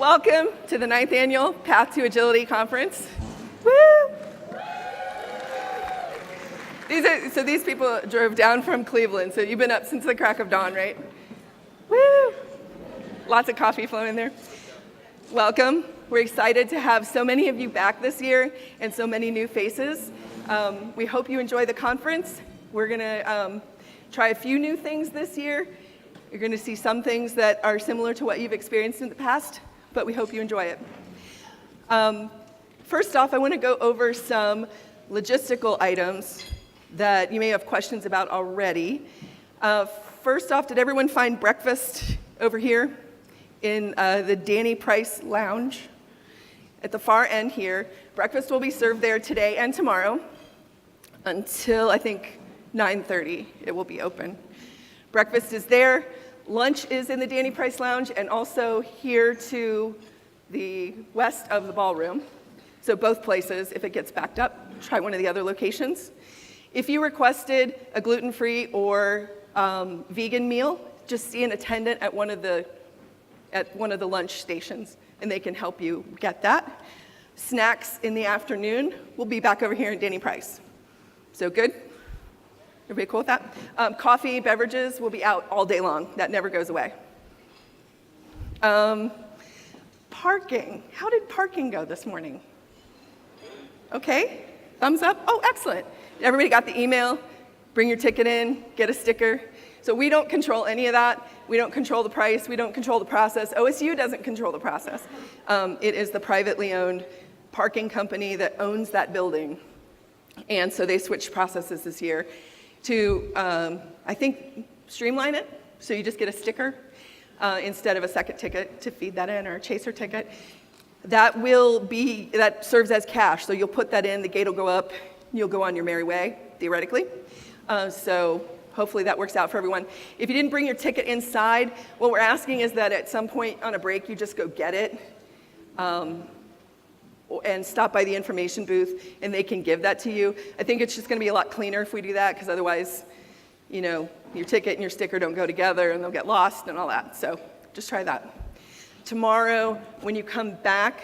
Welcome to the 9th Annual Path to Agility Conference. Woo! These people drove down from Cleveland, so you've been up since the crack of dawn, right? Woo! Lots of coffee flowing there. Welcome. We're excited to have so many of you back this year and so many new faces. We hope you enjoy the conference. We're going to try a few new things this year. You're going to see some things that are similar to what you've experienced in the past, but we hope you enjoy it. First off, I want to go over some logistical items that you may have questions about already. First off, did everyone find breakfast over here in the Danny Price Lounge? At the far end here, breakfast will be served there today and tomorrow until, I think, 9:30. It will be open. Breakfast is there. Lunch is in the Danny Price Lounge and also here to the west of the ballroom. So both places, if it gets backed up, try one of the other locations. If you requested a gluten-free or vegan meal, just see an attendant at one of the lunch stations, and they can help you get that. Snacks in the afternoon will be back over here in Danny Price. So good? Everybody cool with that? Coffee, beverages will be out all day long. That never goes away. Parking. How did parking go this morning? Okay, thumbs up. Oh, excellent. Everybody got the email? Bring your ticket in, get a sticker. So we don't control any of that. We don't control the price. We don't control the process. OSU doesn't control the process. It is the privately owned parking company that owns that building. And so they switched processes this year to, I think, streamline it. So you just get a sticker instead of a second ticket to feed that in, or a chaser ticket. That serves as cash. So you'll put that in, the gate will go up, you'll go on your merry way, theoretically. So hopefully that works out for everyone. If you didn't bring your ticket inside, what we're asking is that at some point on a break, you just go get it and stop by the information booth, and they can give that to you. I think it's just going to be a lot cleaner if we do that, because otherwise, your ticket and your sticker don't go together, and they'll get lost and all that. So just try that. Tomorrow, when you come back,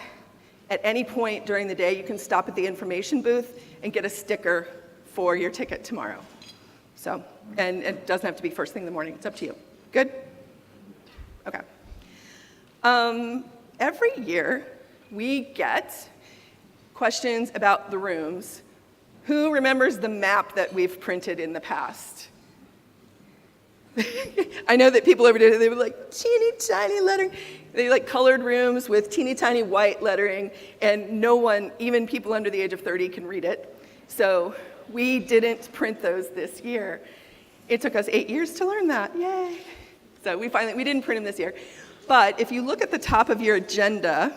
at any point during the day, you can stop at the information booth and get a sticker for your ticket tomorrow. So, and it doesn't have to be first thing in the morning. It's up to you. Good? Okay. Every year, we get questions about the rooms. Who remembers the map that we've printed in the past? I know that people over there, they were like teeny tiny lettering. They like colored rooms with teeny tiny white lettering, and no one, even people under the age of 30, can read it. So we didn't print those this year. It took us 8 years to learn that. Yay! So we didn't print them this year. But if you look at the top of your agenda,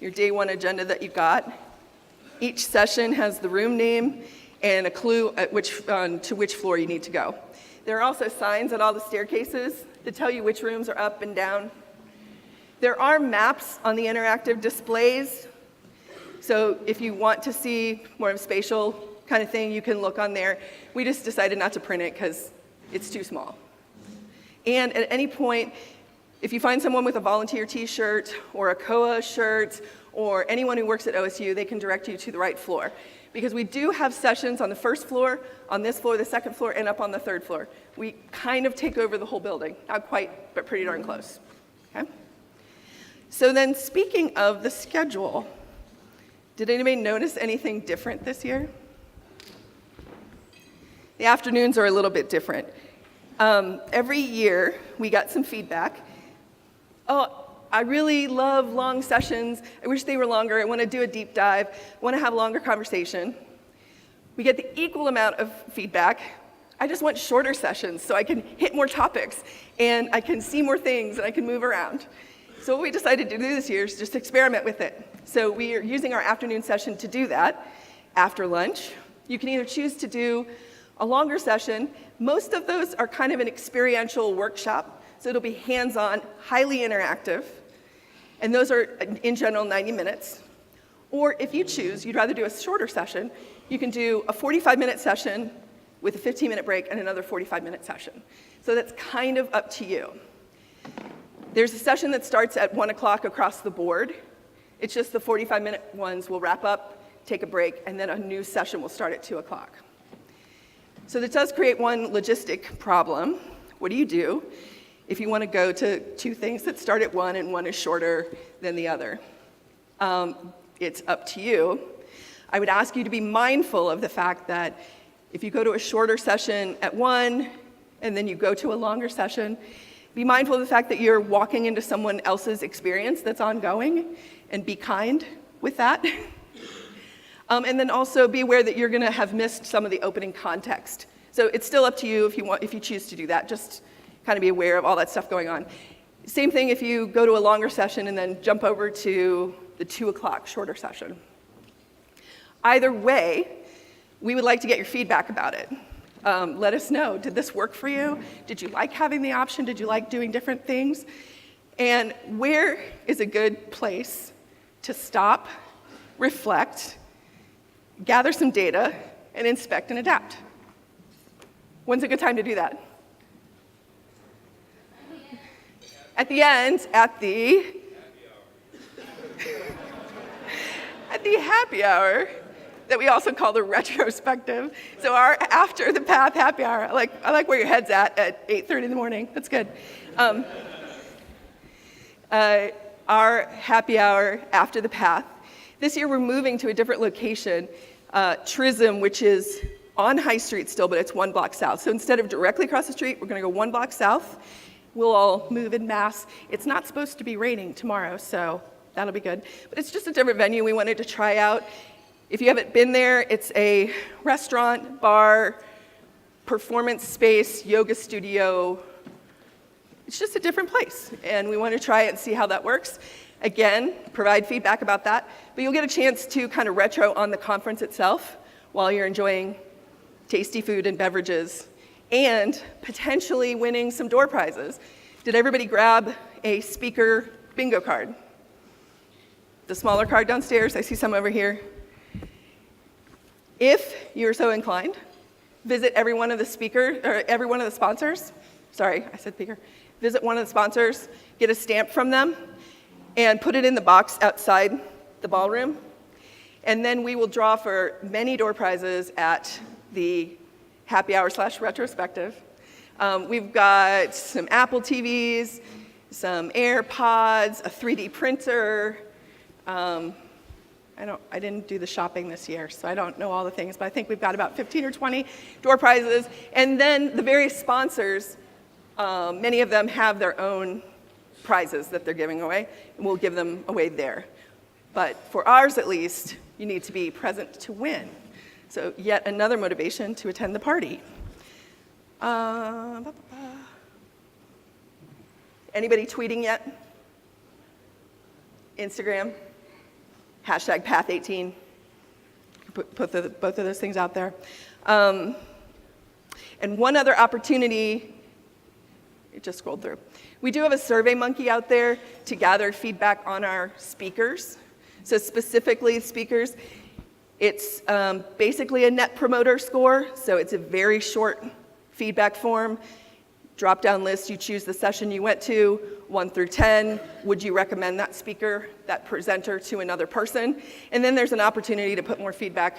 your day one agenda that you got, each session has the room name and a clue at to which floor you need to go. There are also signs at all the staircases that tell you which rooms are up and down. There are maps on the interactive displays. So if you want to see more of a spatial kind of thing, you can look on there. We just decided not to print it because it's too small. And at any point, if you find someone with a volunteer t-shirt or a COHAA shirt or anyone who works at OSU, they can direct you to the right floor. Because we do have sessions on the first floor, on this floor, the second floor, and up on the third floor. We kind of take over the whole building. Not quite, but pretty darn close. Okay? So then, speaking of the schedule, did anybody notice anything different this year? The afternoons are a little bit different. Every year, we got some feedback. Oh, I really love long sessions. I wish they were longer. I want to do a deep dive. I want to have a longer conversation. We get the equal amount of feedback. I just want shorter sessions so I can hit more topics and I can see more things and I can move around. So what we decided to do this year is just experiment with it. So we are using our afternoon session to do that after lunch. You can either choose to do a longer session. Most of those are kind of an experiential workshop. So it'll be hands-on, highly interactive. And those are, in general, 90 minutes. Or if you choose, you'd rather do a shorter session, you can do a 45-minute session with a 15-minute break and another 45-minute session. So that's kind of up to you. There's a session that starts at 1 o'clock across the board. It's just the 45-minute ones will wrap up, take a break, and then a new session will start at 2 o'clock. So that does create one logistic problem. What do you do if you want to go to two things that start at 1 and one is shorter than the other? It's up to you. I would ask you to be mindful of the fact that if you go to a shorter session at 1 and then you go to a longer session, be mindful of the fact that you're walking into someone else's experience that's ongoing, and be kind with that. And then also be aware that you're going to have missed some of the opening context. So it's still up to you if you choose to do that. Just kind of be aware of all that stuff going on. Same thing if you go to a longer session and then jump over to the 2 o'clock shorter session. Either way, we would like to get your feedback about it. Let us know, did this work for you? Did you like having the option? Did you like doing different things? And where is a good place to stop, reflect, gather some data, and inspect and adapt? When's a good time to do that? At the end, at the happy hour, that we also call the retrospective. So our after the path happy hour. I like where your head's at 8:30 in the morning. That's good. Our happy hour after the path. This year we're moving to a different location, Trism, which is on High Street still, but it's 1 block south. So instead of directly across the street, we're going to go 1 block south. We'll all move en masse. It's not supposed to be raining tomorrow, so that'll be good. But it's just a different venue we wanted to try out. If you haven't been there, it's a restaurant, bar, performance space, yoga studio. It's just a different place, and we want to try it and see how that works. Again, provide feedback about that, but you'll get a chance to kind of retro on the conference itself while you're enjoying tasty food and beverages and potentially winning some door prizes. Did everybody grab a speaker bingo card? The smaller card downstairs, I see some over here. If you're so inclined, visit every one of the sponsors. Sorry, I said speaker. Visit one of the sponsors, get a stamp from them, and put it in the box outside the ballroom. And then we will draw for many door prizes at the happy hour / retrospective. We've got some Apple TVs, some AirPods, a 3D printer. I didn't do the shopping this year, so I don't know all the things, but I think we've got about 15 or 20 door prizes. And then the various sponsors, many of them have their own prizes that they're giving away, and we'll give them away there. But for ours, at least, you need to be present to win. So yet another motivation to attend the party. Anybody tweeting yet? Instagram? Hashtag Path18. Put both of those things out there. And one other opportunity, it just scrolled through. We do have a Survey Monkey out there to gather feedback on our speakers. So specifically speakers, it's basically a Net Promoter Score. So it's a very short feedback form. Drop-down list, you choose the session you went to, 1 through 10. Would you recommend that speaker, that presenter to another person? And then there's an opportunity to put more feedback,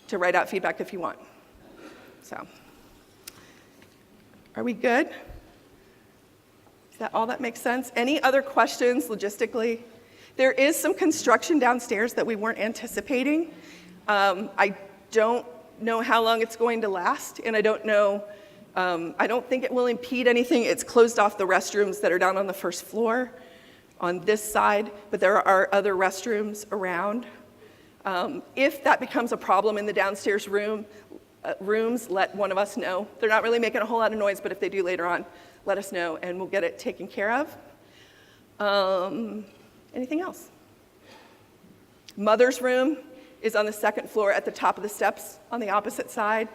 to write out feedback if you want. So, are we good? Is that all that makes sense? Any other questions logistically? There is some construction downstairs that we weren't anticipating. I don't know how long it's going to last, and I don't think it will impede anything. It's closed off the restrooms that are down on the first floor on this side, but there are other restrooms around. If that becomes a problem in the downstairs rooms, let one of us know. They're not really making a whole lot of noise, but if they do later on, let us know and we'll get it taken care of. Anything else? Mother's room is on the second floor at the top of the steps on the opposite side.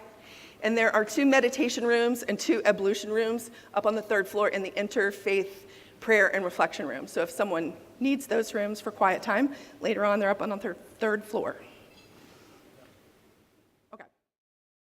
And there are 2 meditation rooms and 2 ablution rooms up on the 3rd floor in the interfaith prayer and reflection room. So if someone needs those rooms for quiet time, later on they're up on the 3rd floor.